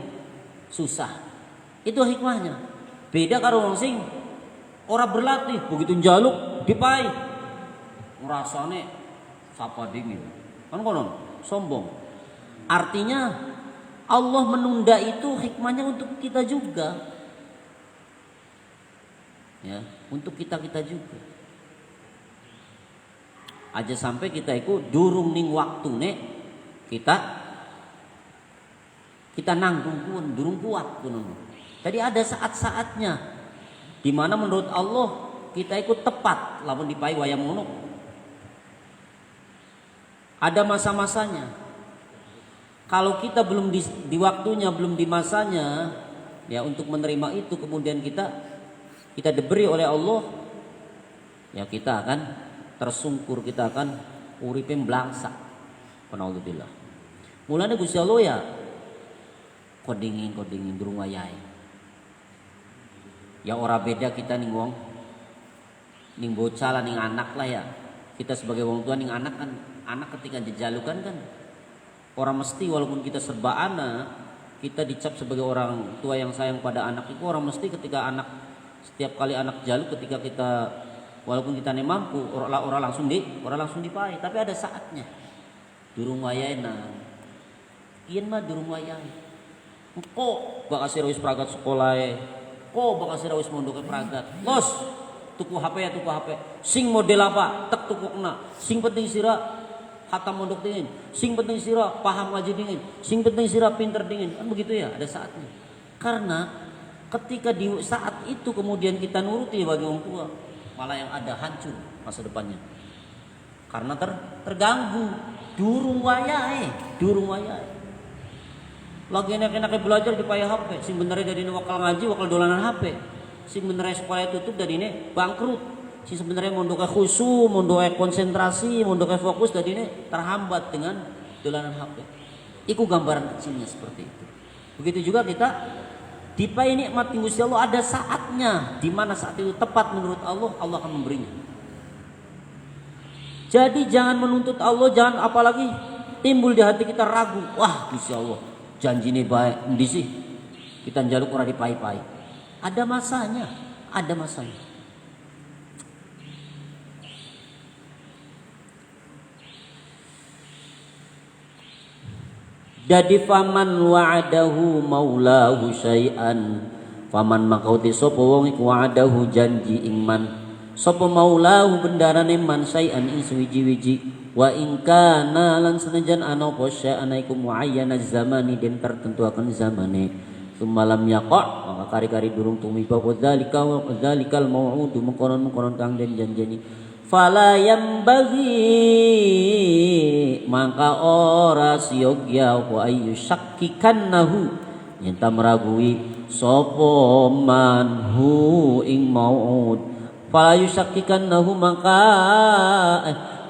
susah. Itu hikmahnya. Beda karo wong sing ora berlatih, begitu njaluk dipai. Ngrasane sapa dingin. Kan konon sombong. Artinya Allah menunda itu hikmahnya untuk kita juga. Ya, untuk kita juga. Aja sampai kita iku durung ning waktune kita nanggung pun durung kuat pun. Jadi ada saat-saatnya di mana menurut Allah kita ikut tepat lamun dipai wayang ngono. Ada masa-masanya. Kalau kita belum di waktunya, belum di masanya ya untuk menerima itu, kemudian kita diberi oleh Allah, ya kita akan tersungkur, kita akan uripe blangsak. Naudzubillah. Mulane Gusti Allah ya kodingin durung wayahe. Ya ora beda kita ning wong ning bocah lah ning anak lah ya. Kita sebagai wong tua ning anak kan, anak ketika dijalukan kan orang mesti walaupun kita serba anak, kita dicap sebagai orang tua yang sayang pada anak itu, orang mesti ketika anak setiap kali anak jaluk, ketika kita walaupun kita nih mampu orang langsung dipai, tapi ada saatnya. Durung wayahe yen mah durung wayahe. Engko bakal sira wis pragat sekolahe. Kok bakal sira wis mondok pragat. Los, tuku HP. Sing model apa? Tek tukukna. Sing penting sira hatam mondok dingin. Sing penting sira paham ngaji dingin. Sing penting sira pinter dingin. Kan begitu ya, ada saatnya. Karena ketika di saat itu kemudian kita nuruti bagi orang tua, malah yang ada hancur masa depannya. Karena terganggu. Durung wayahe. Lagi enak-enaknya belajar di payah HP. Sing benernya dari wakal ngaji, wakal dolanan HP. Sing benernya sekolah tutup dari ini bangkrut. Sing sebenarnya mondoknya khusyuk, mondoknya konsentrasi, mondoknya fokus dari ini terhambat dengan dolanan HP. Iku gambaran kecilnya seperti itu. Begitu juga kita dipai nikmat Gusti Allah, ada saatnya di mana saat itu tepat menurut Allah, Allah akan memberinya. Jadi jangan menuntut Allah, jangan apalagi timbul di hati kita ragu. Wah, Gusti Allah janji ini baik, endi sih kita njaluk ora dipai-pai. Ada masanya. Jadi faman wa'adahu maulahu syai'an, faman makauti sapa wong iku wa'adahu janji ingman sapa maulahu bendarane man syai'an ing suwiji-wiji wa in kana lan senajan ana apa sya'ana iku muayyana zamani den tertentu akan zamane sumalam yaqa maka kari-kari durung tumiba dzalikal mau'udu mengkonon kang den janjeni fala yambaghi maka ora siyogya wa ayu syakkikannahu nyenta meragui sapa manhu ing mau'ud fala yusakkikannahu maka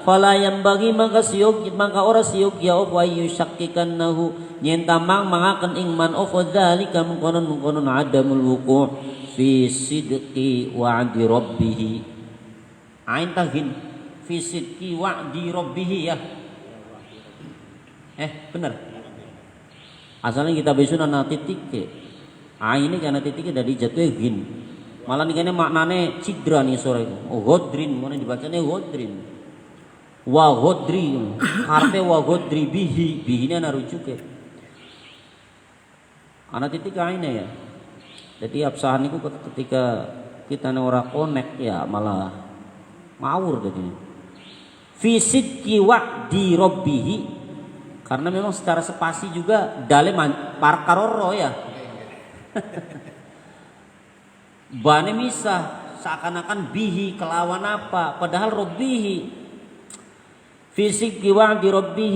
fala yambaghi maka ora siyogya wa ayu syakkikannahu nyenta mangaken ing man of dzalika mengkonon adamul wuqu' fi sidqi wa'di rabbih ain taghin fi sidqi wa'di rabbih ya benar asalnya kita besuna na titik ke ain ini karena titik dari jatuh gin malah nih kayaknya maknane cidra nih sore itu godrin mana dibacanya godrin wa godri artinya wa godri bihi ini ana rujuk ya ana titik aine ya jadi absahan itu ketika kita ora connect ya malah ngawur jadi fi sidqi wa'di rabbih karena memang secara spasi juga dale parkaroro ya bane misah seakan-akan bihi kelawan apa padahal rabbihi fisik wa'di rabbih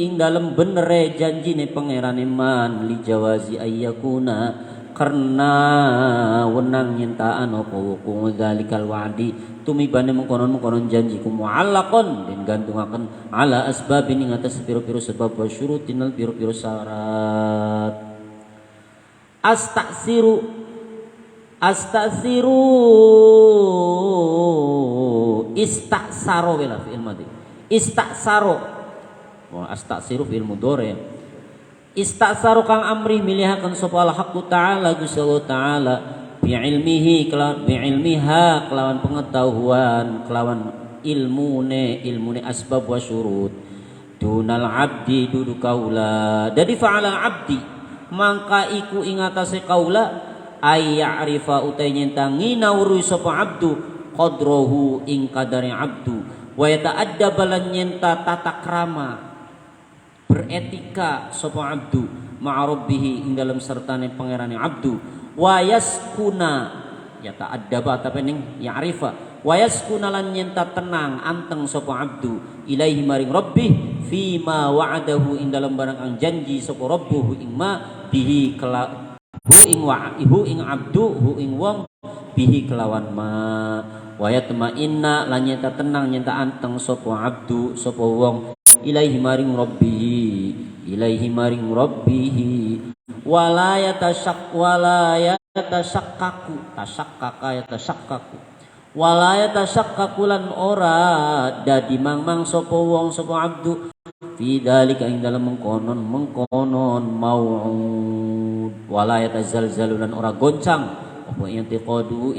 ing dalem benere janjine pangerane man li jawazi ayyakuna karena wenang nyentaan apa hukum dzalikal wa'di tumibane mengkonon janji ku mu'allaqon den gantungaken ala asbabin ing atas pira-pira sebab wa syurutinal pira-pira syarat astasiru istasaro wala fi'il madhi istasaro astasiru fi'il mudhari istasaro kang amri milihaken sapa al-haqqu ta'ala Gusti Allah taala bi'ilmiha kelawan pengetahuan kelawan ilmune asbab wa syurut dunal abdi dudu kaula jadi fa'ala abdi mangka iku ing atase kaula ay ya'rifa utai nyenta nginawruhi sapa abdu qadrahu ing kadare abdu wa yata'addaba lan nyenta tata krama beretika sapa abdu ma'a rabbih ing dalem sertane pangerane abdu wa yaskuna yata'addaba ta pening ya'rifa wa yaskuna lan nyenta tenang anteng sapa abdu ilaihi maring rabbih fima wa'adahu ing dalem barang kang janji sapa rabbuhu ing ma bihi hu ing abdu hu ing wong bihi kelawan ma wa yatma'inna lan nyenta tenang nyenta anteng sapa abdu sapa wong ilaihi maring rabbih wala yatashakkaku lan ora dadi mangmang sapa wong sapa abdu fi dzalika ing dalem mengkonon mau'ud wala yatazalzalu lan ora goncang apa yantiqadu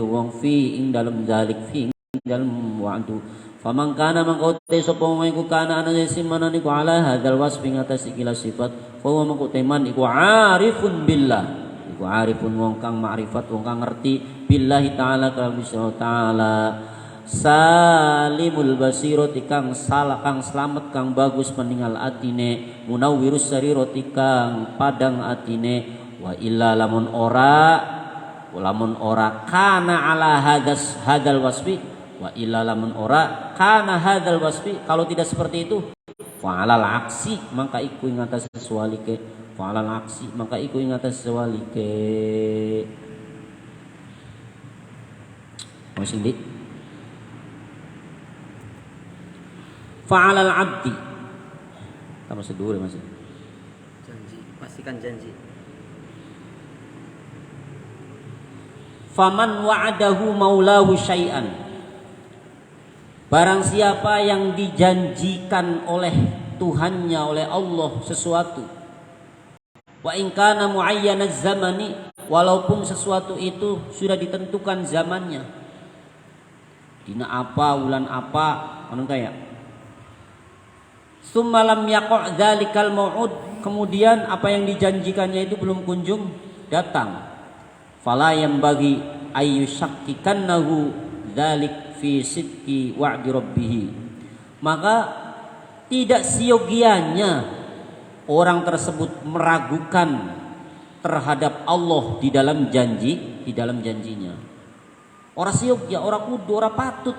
wong fi ing dalem dzalik fi ing dalem wa'du faman kana mangkote sapa wong iku kana ana simanan iku ala hadzal wasfi ngatas ikilah sifat fa wa mangkote man iku arifun billah iku arifun wong kang makrifat wong kang ngerti billahi taala kalau bisa taala salimul basirati kang selamat kang bagus peninggal atine munawwirus sarirati kang padang atine wa illa lamun ora kana ala hadal wasfi wa illa lamun ora kana hadal wasfi kalau tidak seperti itu fa'alal aksi maka iku ing atas sesualike fa'alal aksi maka iku ing atas sesualike masih di fa'alal abdi tambah sedure masih janji pastikan janji faman wa'adahu maulahu syai'an barang siapa yang dijanjikan oleh Tuhannya oleh Allah sesuatu wa in kana muayyanaz zamani walaupun sesuatu itu sudah ditentukan zamannya dina apa bulan apa ngono kaya summa lam yaqa' dzalikal mau'ud kemudian apa yang dijanjikannya itu belum kunjung datang fala yang bagi ayyushakkikannahu dzalik fi sidqi wa'di rabbih. Maka tidak siogianya orang tersebut meragukan terhadap Allah di dalam janjinya. Ora siogya, ora kudu, ora patut.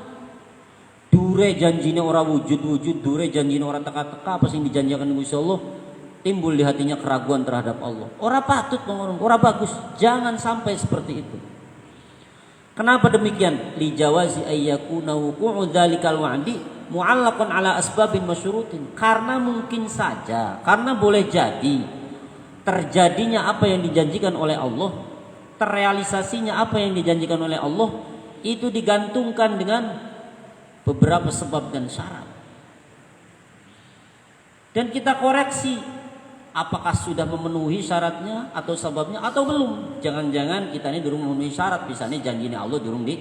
Dure janjine ora wujud, dure janjine ora teka-teka apa sing dijanjikan Gusti Allah, timbul di hatinya keraguan terhadap Allah. Ora patut ngomong, ora bagus. Jangan sampai seperti itu. Kenapa demikian? Li jawazi ayyakuna wuqu'u dzalikal wa'di mu'allaqan ala asbabin masyrutin. Karena mungkin saja, karena boleh jadi terjadinya apa yang dijanjikan oleh Allah, terrealisasinya apa yang dijanjikan oleh Allah itu digantungkan dengan beberapa sebab dan syarat. Dan kita koreksi apakah sudah memenuhi syaratnya atau sebabnya atau belum. Jangan-jangan kita ini durung memenuhi syarat, misalnya janjinya Allah durung di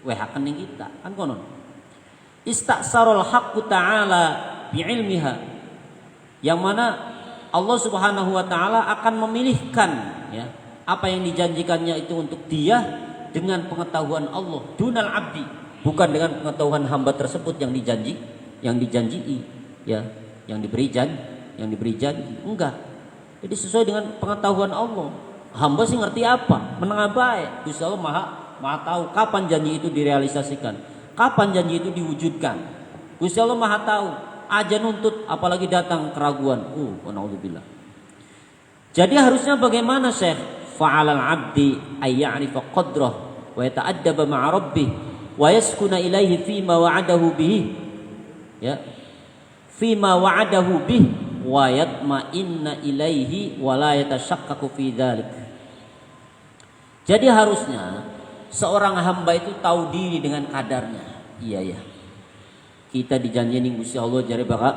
wehaken ning kita. Kan konon. Istaksarul haqqu ta'ala bi'ilmiha. Yang mana Allah Subhanahu wa taala akan memilihkan ya, apa yang dijanjikannya itu untuk dia dengan pengetahuan Allah dunal abdi, bukan dengan pengetahuan hamba tersebut yang dijanji ya, yang diberi janji enggak. Jadi sesuai dengan pengetahuan Allah. Hamba sih ngerti apa, menengah baik. Gusti Allah maha tahu kapan janji itu direalisasikan, kapan janji itu diwujudkan. Gusti Allah maha tahu. Aja nuntut apalagi datang keraguan. Naudzubillah. Jadi harusnya bagaimana Syekh? Fa'alal 'abdi ay ya'rifa qadrah wa yata'addaba ma'a rabbih wa yaskuna ilaihi fima wa'adahu bihi. Ya. Fima wa'adahu bih wa yatma'inna ilaihi wa la yatashakkaku fi dzalik. Jadi harusnya seorang hamba itu tahu diri dengan kadarnya. Iya ya. Kita dijanjiin Gusti Allah jare bakal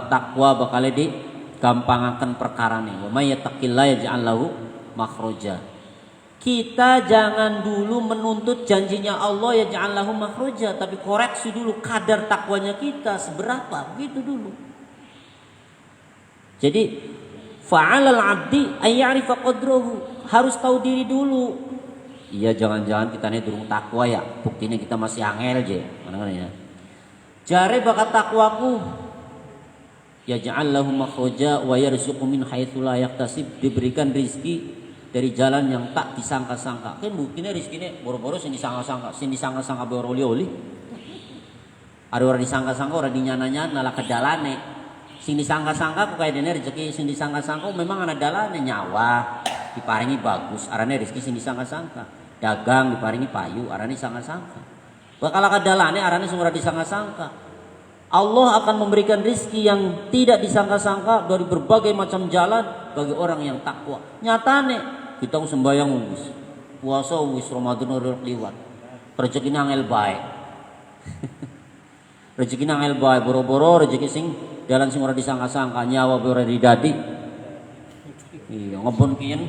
takwa bakal di gampangaken perkarane. Wa may yattaqillaha yaj'al lahu makhraja. Kita jangan dulu menuntut janjinya Allah yaj'al lahu makhraja, tapi koreksi dulu kadar takwanya kita seberapa, begitu dulu. Jadi fa'alal 'abdi ay ya'rifa qadrahu, harus tahu diri dulu. Iya, jangan-jangan kita ini durung takwa ya, buktinya kita masih angel je. Mana ya? Jare bakat takwaku ya ja'allahu makhraja wa yarzuqu min haitsu la yahtasib, diberikan rizki dari jalan yang tak disangka-sangka. Kan buktinya rizkine boro-boro sing disangka-sangka bae oli-oli. Ada orang disangka-sangka orang dinyana-nyana lah kedalane. Sing disangka-sangka kok kaya dene rezeki sing disangka-sangka memang ana dalane, nyawa diparingi bagus, arane rezeki sing disangka-sangka. Dagang diparingi payu, arane sangka-sangka. Bakal kadalane arane sing ora disangka-sangka. Allah akan memberikan rezeki yang tidak disangka-sangka dari berbagai macam jalan bagi orang yang takwa. Nyatane kita sembahyang wis, puasa wis, Ramadan ora liwat. Rezeki angel bae. Rezeki angel bae, boro-boro rezeki sing dalan sing ora disangka-sangka, nyawa ora didadi. Iya, ngebon kiyen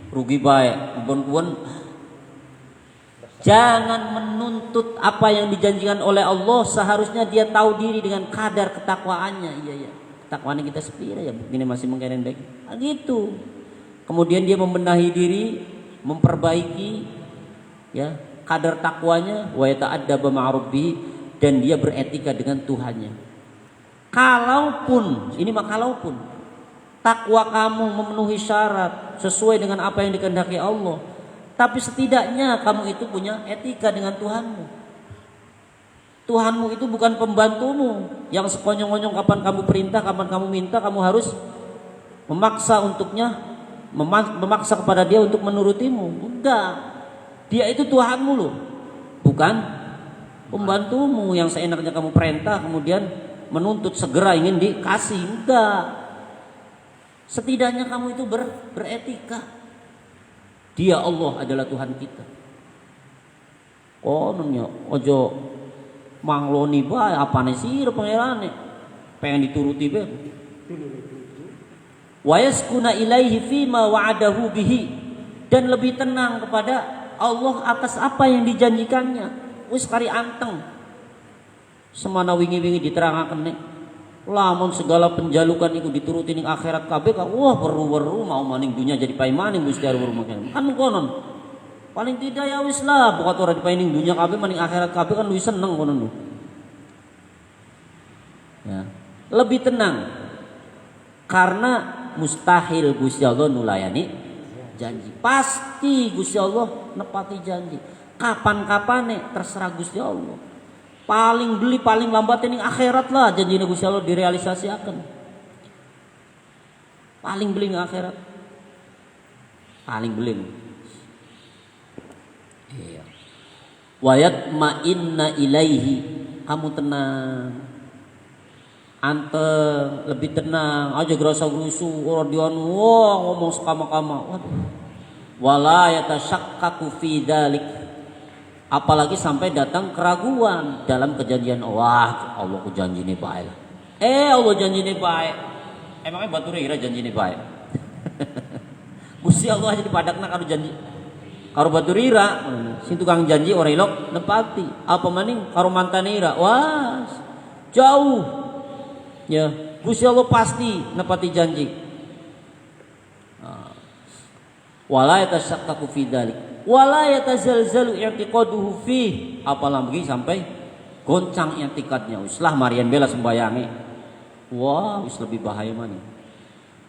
rugi bae, ngebon kuwen. Jangan menuntut apa yang dijanjikan oleh Allah, seharusnya dia tahu diri dengan kadar ketakwaannya. Iya ya, ketakwaannya kita sepira ya, begini masih mengkeren baik. Nah, gitu. Kemudian dia membenahi diri, memperbaiki ya kadar takwanya, wa yata'addaba ma'a rabbih, dan dia beretika dengan Tuhannya. Kalaupun takwa kamu memenuhi syarat sesuai dengan apa yang dikehendaki Allah, tapi setidaknya kamu itu punya etika dengan Tuhanmu. Tuhanmu itu bukan pembantumu yang sekonyong-konyong kapan kamu perintah, kapan kamu minta, kamu harus memaksa untuknya, memaksa kepada dia untuk menurutimu. Enggak. Dia itu Tuhanmu loh, bukan pembantumu yang seenaknya kamu perintah kemudian menuntut segera ingin dikasih. Enggak. Setidaknya kamu itu beretika. Dia Allah adalah Tuhan kita. Kononnya ojo mangloni bae apane sira pangerane. Pengen dituruti bae. Wa yaskuna ilaihi fima wa'adahu bihi, dan lebih tenang kepada Allah atas apa yang dijanjikannya. Wis kari anteng. Semana wingi-wingi diterangaken nek lamun segala penjalukan iku dituruti ning akhirat kabeh, wah weru-weru mau maning dunya jadi pai maning Gusti weru makan. Kan konon. Paling tidak ya wis lah, bukan orang dipainin dunia kabeh maning akhirat kabeh kan luwih seneng kono. Ya. Lebih tenang. Karena mustahil Gusti Allah nulayani janji. Pasti Gusti Allah nepati janji. Kapan-kapane terserah Gusti Allah. Paling beli paling lambat ini akhirat lah janjine Gusti Allah direalisasikan. Paling beli akhirat. Paling beli. Iya. Wayat ma'inna ilaihi, kamu tenang, anteng, lebih tenang, aja gerasa gerusu orang dianu, wah ngomong sekama-kama, waduh, wala yatasyakkaku fi dzalik, apalagi sampai datang keraguan dalam kejadian. Wah Allah ku janji ini baik, Allah janji ini baik, emangnya batu ira janji ini baik. Gusti Allah aja dipadakna karo janji. Karo baturira sing tukang janji ora ilok nepati, apa maning karo mantanira wah jauh ya. Gusti Allah pasti nepati janji. Wala yatasyakkaku fi dzalik wala yatazalzalu i'tiqaduhu fi, apalagi sampai goncang i'tikadnya. Uslah marian bela sembayangi, wah wis lebih bahaya maning.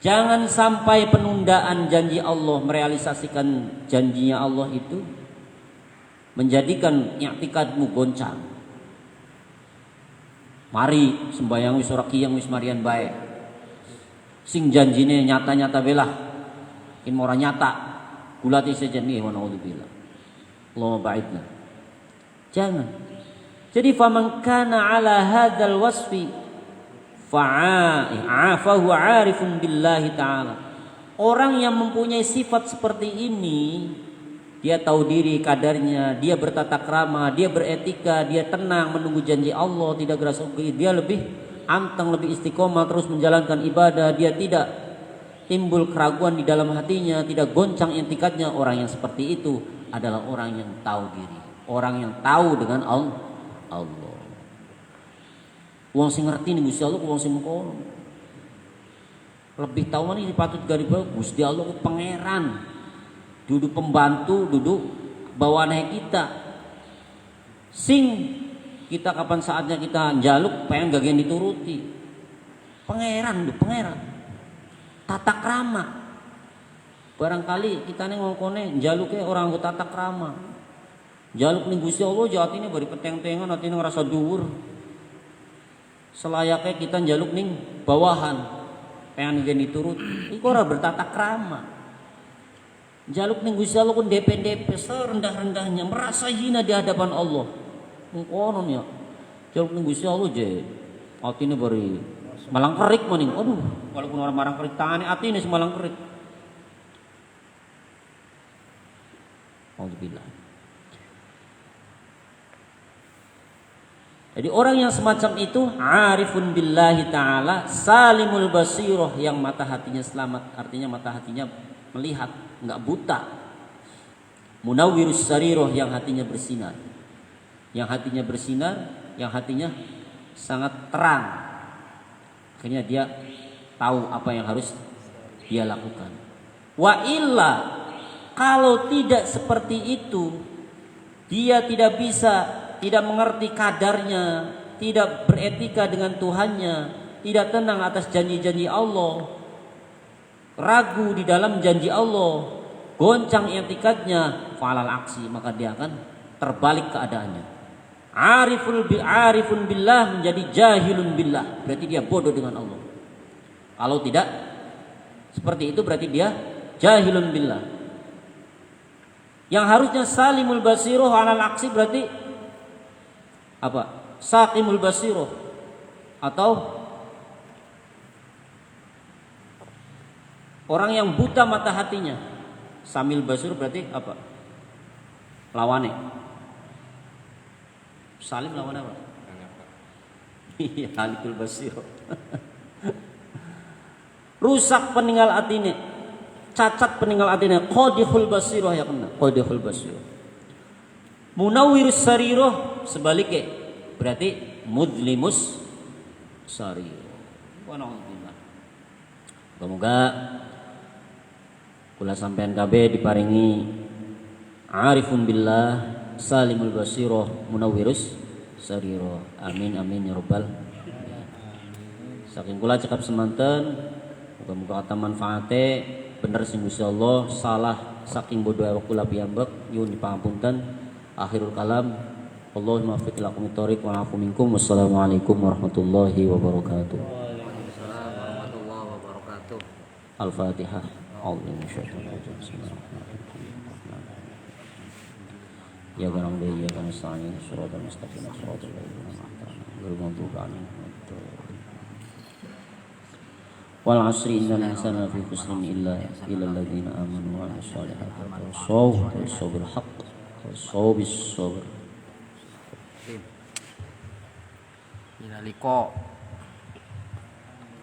Jangan sampai penundaan janji Allah, merealisasikan janjinya Allah itu menjadikan i'tikadmu goncang. Mari sembayang wis ora kiyang wis marian bae. Sing janjine nyata-nyata belah. Kin ora nyata. Gulati saja nih wa naudzubillah. Allahumma ba'idna. Jangan. Jadi faman kana ala hadzal wasfi fa'afahu 'arifun billahi ta'ala. Orang yang mempunyai sifat seperti ini, dia tahu diri kadarnya, dia bertata krama, dia beretika, dia tenang menunggu janji Allah, tidak geras, dia lebih anteng, lebih istiqomah terus menjalankan ibadah, dia tidak timbul keraguan di dalam hatinya, tidak goncang i'tikadnya. Orang yang seperti itu adalah orang yang tahu diri, orang yang tahu dengan Allah. Wong sing ngerti nih Gusti Allah, wong sing mengkono. Lebih tahu mana ini patut garibal Gusti Allah ku pangeran. Duduk pembantu, duduk bawaannya kita. Sing kita kapan saatnya kita njaluk pengen gagian dituruti. Pangeran, pangeran. Tata krama. Barangkali kita nih ngongkone njaluknya orang ku tata krama. Njaluk nih Gusti Allah jatine bari peteng-tengan atine ngerasa dhuwur. Selayaknya kita njaluk ning bawahan pengen gini turut iku ora bertata krama. Njaluk ning Gusti Allah kun DP serendah-rendahnya, merasa hina di hadapan Allah. Ngono ya. Njaluk ning Gusti Allah je atine bari malang kerik maning. Aduh, walaupun orang marang kerik tangane atine semalang kerik. Alhamdulillah. Jadi orang yang semacam itu arifun billahi ta'ala salimul basiroh, yang mata hatinya selamat, artinya mata hatinya melihat, enggak buta. Munawwirus sariroh, yang hatinya bersinar. Yang hatinya bersinar, yang hatinya sangat terang. Akhirnya dia tahu apa yang harus dia lakukan. Wa illa, kalau tidak seperti itu, dia tidak bisa, tidak mengerti kadarnya, tidak beretika dengan Tuhannya, tidak tenang atas janji-janji Allah, ragu di dalam janji Allah, goncang i'tikadnya, falal aksi, maka dia akan terbalik keadaannya. Arifun billah menjadi jahilun billah, berarti dia bodoh dengan Allah. Kalau tidak seperti itu berarti dia jahilun billah. Yang harusnya salimul basiroh alal aksi berarti apa? Saqimul basiroh atau orang yang buta mata hatinya. Samil basir berarti apa? Lawane. Salim lawan apa? Iya, halikul basiroh. Rusak peninggal atine, cacat peninggal atine, qadihul basiroh ya kena. Qadihul basiroh. Munawwirus sariroh sebaliknya berarti mudlimus sariroh. Walhamdulillah. Semoga kula sampean kabeh diparingi arifun billah, salimul basirah, munawwirus sarira. Amin amin ya rabbal. Saking kula cekap semanten, muga-muga kata manfaate bener sing Gusti Allah, salah saking bodoh awak kula piyambak nyuwun dipangapunten. Akhirul kalam, Allahumma waffiq lakum thoriq wa afu minkum. Wassalamualaikum warahmatullahi wabarakatuh. Waalaikumsalam warahmatullahi wabarakatuh. Al-Fatihah. A'udzu minasyaitonir rajim. Bismillahirrahmanirrahim. Ya ganang deui ya kana sa'in siratal mustaqim siratal ladzina an'amta 'alaihim ghairil maghdubi 'alaihim waladdallin. Wal 'asri innal insana lafi khusrin illa alladzina amanu wa 'amilus solihati wa tawassaw bil haqq wa tawassaw bis sabr. Minaliko